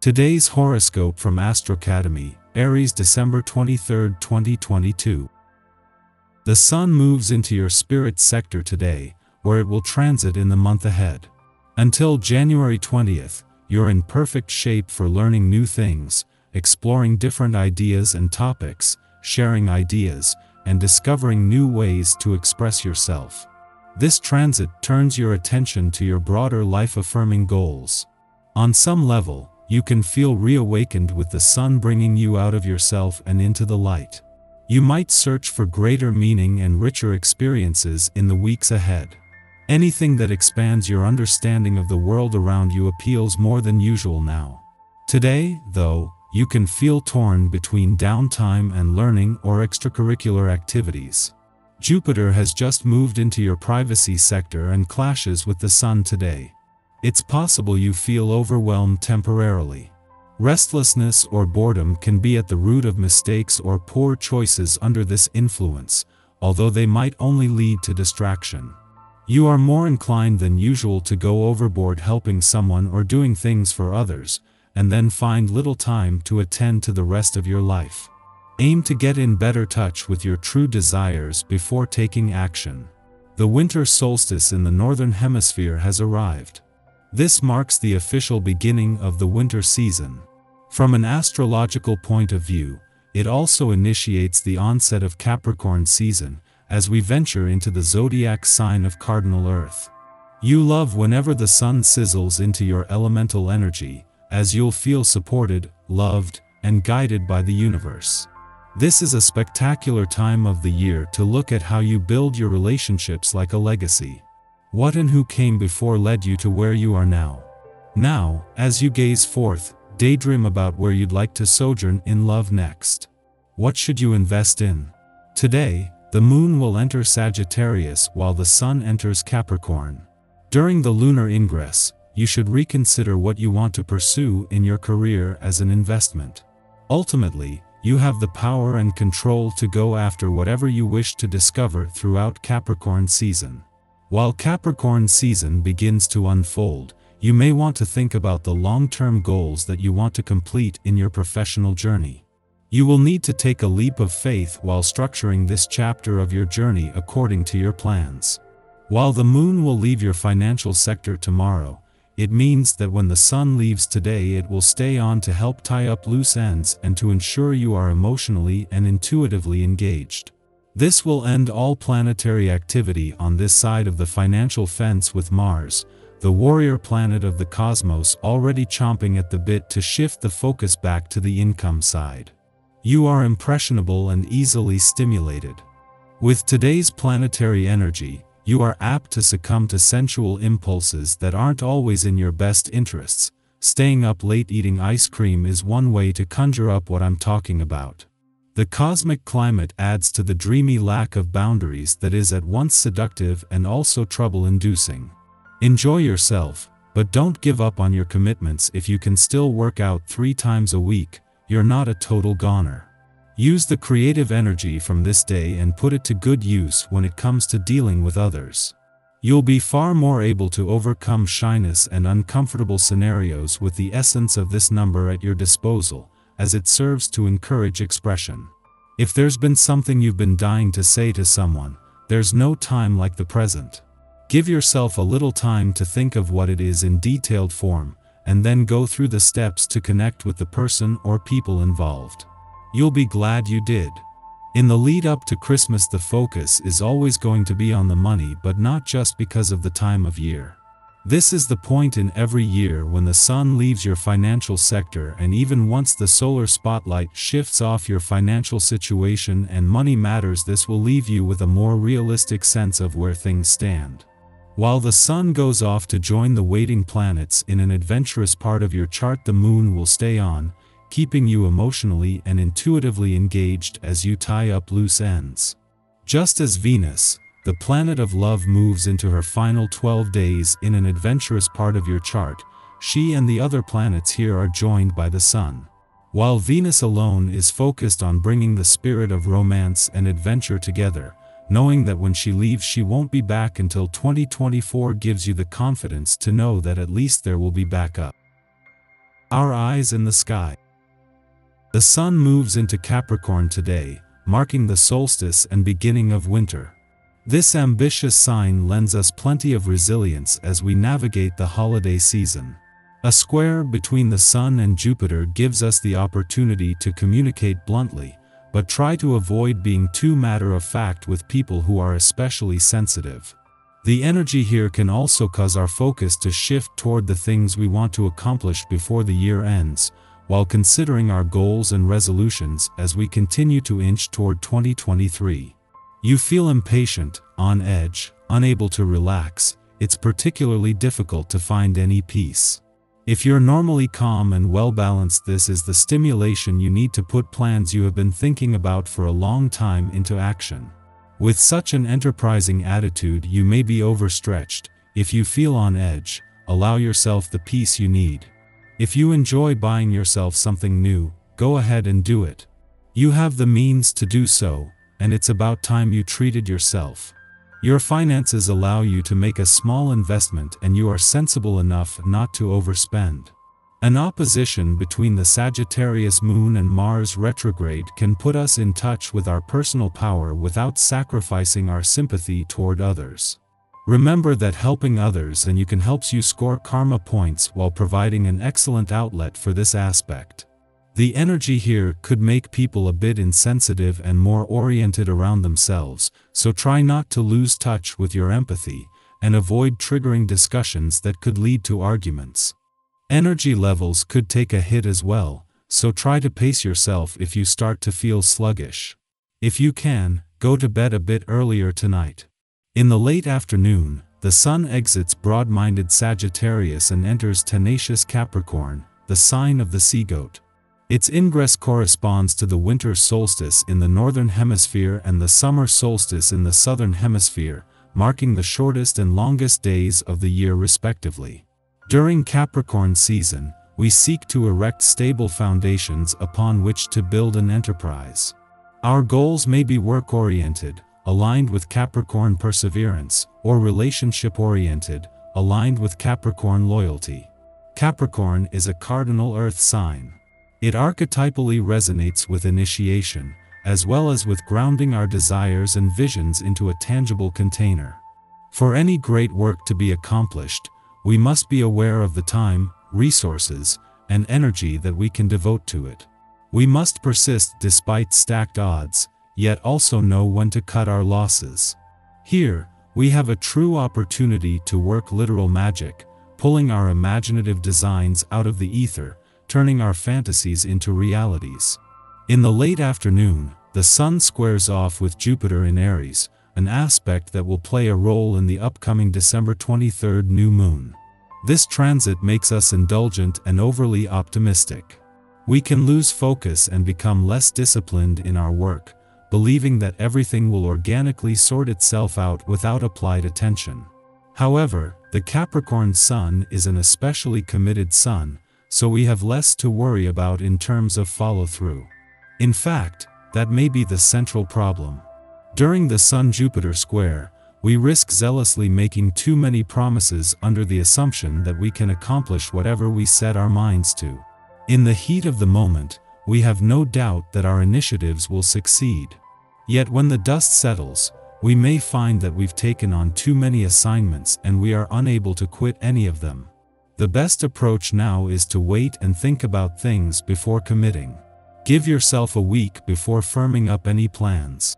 Today's horoscope from Astrocademy, Aries, December 23, 2022. The Sun moves into your spirit sector today, where it will transit in the month ahead. Until January 20th, you're in perfect shape for learning new things, exploring different ideas and topics, sharing ideas, and discovering new ways to express yourself. This transit turns your attention to your broader life-affirming goals. On some level, you can feel reawakened with the Sun bringing you out of yourself and into the light. You might search for greater meaning and richer experiences in the weeks ahead. Anything that expands your understanding of the world around you appeals more than usual now. Today, though, you can feel torn between downtime and learning or extracurricular activities. Jupiter has just moved into your privacy sector and clashes with the Sun today. It's possible you feel overwhelmed temporarily. Restlessness or boredom can be at the root of mistakes or poor choices under this influence, although they might only lead to distraction. You are more inclined than usual to go overboard helping someone or doing things for others, and then find little time to attend to the rest of your life. Aim to get in better touch with your true desires before taking action. The winter solstice in the northern hemisphere has arrived. This marks the official beginning of the winter season. From an astrological point of view, it also initiates the onset of Capricorn season, as we venture into the zodiac sign of Cardinal Earth. You love whenever the Sun sizzles into your elemental energy, as you'll feel supported, loved, and guided by the universe. This is a spectacular time of the year to look at how you build your relationships like a legacy. What and who came before led you to where you are now. Now, as you gaze forth, daydream about where you'd like to sojourn in love next. What should you invest in? Today, the Moon will enter Sagittarius while the Sun enters Capricorn. During the lunar ingress, you should reconsider what you want to pursue in your career as an investment. Ultimately, you have the power and control to go after whatever you wish to discover throughout Capricorn season. While Capricorn season begins to unfold, you may want to think about the long-term goals that you want to complete in your professional journey. You will need to take a leap of faith while structuring this chapter of your journey according to your plans. While the Moon will leave your financial sector tomorrow, it means that when the Sun leaves today, it will stay on to help tie up loose ends and to ensure you are emotionally and intuitively engaged. This will end all planetary activity on this side of the financial fence, with Mars, the warrior planet of the cosmos, already chomping at the bit to shift the focus back to the income side. You are impressionable and easily stimulated. With today's planetary energy, you are apt to succumb to sensual impulses that aren't always in your best interests. Staying up late eating ice cream is one way to conjure up what I'm talking about. The cosmic climate adds to the dreamy lack of boundaries that is at once seductive and also trouble-inducing. Enjoy yourself, but don't give up on your commitments. If you can still work out 3 times a week, you're not a total goner. Use the creative energy from this day and put it to good use when it comes to dealing with others. You'll be far more able to overcome shyness and uncomfortable scenarios with the essence of this number at your disposal, as it serves to encourage expression. If there's been something you've been dying to say to someone, there's no time like the present. Give yourself a little time to think of what it is in detailed form, and then go through the steps to connect with the person or people involved. You'll be glad you did. In the lead up to Christmas, the focus is always going to be on the money, but not just because of the time of year. This is the point in every year when the Sun leaves your financial sector, and even once the solar spotlight shifts off your financial situation and money matters, this will leave you with a more realistic sense of where things stand. While the Sun goes off to join the waiting planets in an adventurous part of your chart, the Moon will stay on, keeping you emotionally and intuitively engaged as you tie up loose ends. Just as Venus, the planet of love, moves into her final 12 days in an adventurous part of your chart, she and the other planets here are joined by the Sun. While Venus alone is focused on bringing the spirit of romance and adventure together, knowing that when she leaves she won't be back until 2024 gives you the confidence to know that at least there will be backup. Our eyes in the sky. The sun moves into Capricorn today, marking the solstice and beginning of winter. This ambitious sign lends us plenty of resilience as we navigate the holiday season. A square between the Sun and Jupiter gives us the opportunity to communicate bluntly, but try to avoid being too matter-of-fact with people who are especially sensitive. The energy here can also cause our focus to shift toward the things we want to accomplish before the year ends, while considering our goals and resolutions as we continue to inch toward 2023. You feel impatient, on edge, unable to relax. It's particularly difficult to find any peace. If you're normally calm and well-balanced, this is the stimulation you need to put plans you have been thinking about for a long time into action. With such an enterprising attitude, you may be overstretched. If you feel on edge, allow yourself the peace you need. If you enjoy buying yourself something new, go ahead and do it. You have the means to do so, and it's about time you treated yourself. Your finances allow you to make a small investment and you are sensible enough not to overspend. An opposition between the Sagittarius moon and Mars retrograde can put us in touch with our personal power without sacrificing our sympathy toward others. Remember that helping others and you can helps you score karma points while providing an excellent outlet for this aspect. The energy here could make people a bit insensitive and more oriented around themselves, so try not to lose touch with your empathy, and avoid triggering discussions that could lead to arguments. Energy levels could take a hit as well, so try to pace yourself if you start to feel sluggish. If you can, go to bed a bit earlier tonight. In the late afternoon, the Sun exits broad-minded Sagittarius and enters tenacious Capricorn, the sign of the sea goat. Its ingress corresponds to the winter solstice in the northern hemisphere and the summer solstice in the southern hemisphere, marking the shortest and longest days of the year respectively. During Capricorn season, we seek to erect stable foundations upon which to build an enterprise. Our goals may be work-oriented, aligned with Capricorn perseverance, or relationship-oriented, aligned with Capricorn loyalty. Capricorn is a cardinal earth sign. It archetypally resonates with initiation, as well as with grounding our desires and visions into a tangible container. For any great work to be accomplished, we must be aware of the time, resources, and energy that we can devote to it. We must persist despite stacked odds, yet also know when to cut our losses. Here, we have a true opportunity to work literal magic, pulling our imaginative designs out of the ether, turning our fantasies into realities. In the late afternoon, the Sun squares off with Jupiter in Aries, an aspect that will play a role in the upcoming December 23rd new moon. This transit makes us indulgent and overly optimistic. We can lose focus and become less disciplined in our work, believing that everything will organically sort itself out without applied attention. However, the Capricorn Sun is an especially committed sun, so we have less to worry about in terms of follow-through. In fact, that may be the central problem. During the Sun-Jupiter square, we risk zealously making too many promises under the assumption that we can accomplish whatever we set our minds to. In the heat of the moment, we have no doubt that our initiatives will succeed. Yet when the dust settles, we may find that we've taken on too many assignments and we are unable to quit any of them. The best approach now is to wait and think about things before committing. Give yourself a week before firming up any plans.